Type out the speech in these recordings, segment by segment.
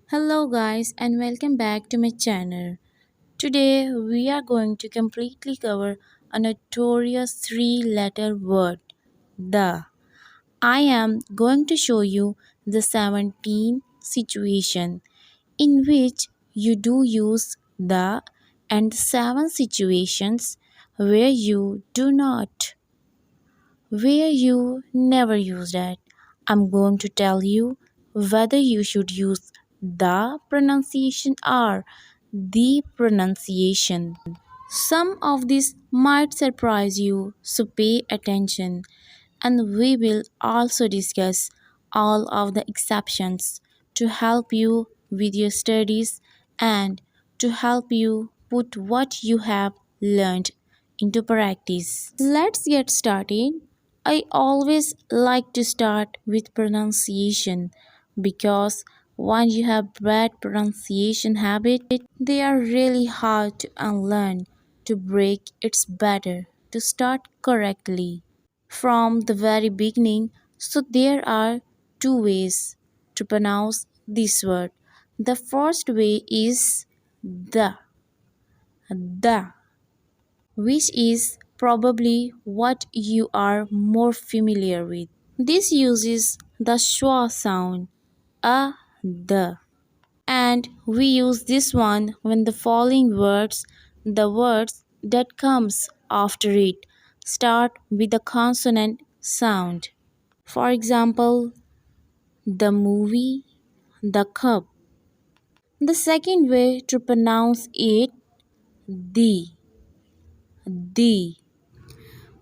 Hello guys and welcome back to my channel. Today we are going to completely cover a notorious three-letter word, the. I am going to show you the 17 situation in which you do use the and 7 situations where you do not, where you never use it. I'm going to tell you whether you should use the pronunciation or the pronunciation. Some of these might surprise you, so pay attention. And we will also discuss all of the exceptions to help you with your studies and to help you put what you have learned into practice. Let's get started. I always like to start with pronunciation because when you have bad pronunciation habit, they are really hard to unlearn. To break, it's better to start correctly from the very beginning. So there are two ways to pronounce this word. The first way is the, which is probably what you are more familiar with. This uses the schwa sound, the, and we use this one when the following words, the words that comes after it, start with a consonant sound. For example, the movie, the cup. The second way to pronounce it, the.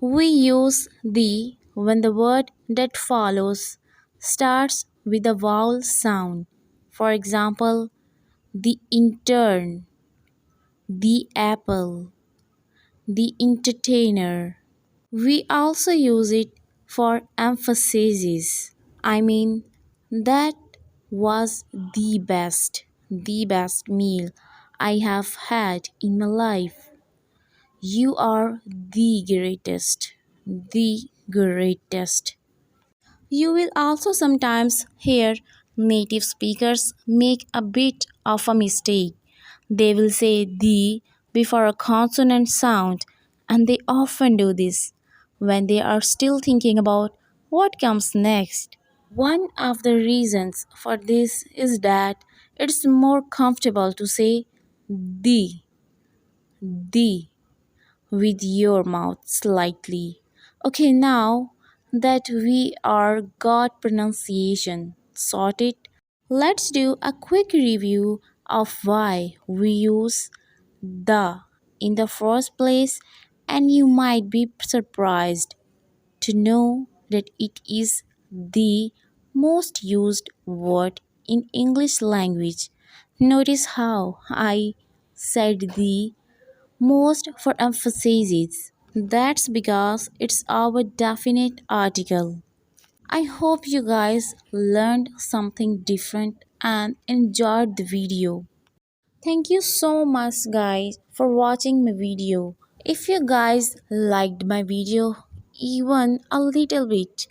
We use the when the word that follows starts with a vowel sound. For example, the intern, the apple, the entertainer. We also use it for emphasis. I mean, that was the best meal I have had in my life. You are the greatest, the greatest. You will also sometimes hear native speakers make a bit of a mistake. They will say the before a consonant sound, and they often do this when they are still thinking about what comes next. One of the reasons for this is that it's more comfortable to say the with your mouth slightly. Okay, now that we are got pronunciation sorted, let's do a quick review of why we use the in the first place, and you might be surprised to know that it is the most used word in English language. Notice how I said the most for emphasis. That's because it's our definite article. I hope you guys learned something different and enjoyed the video. Thank you so much guys for watching my video. If you guys liked my video even a little bit,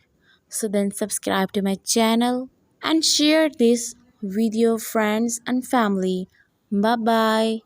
so then subscribe to my channel and share this with your friends and family. Bye bye.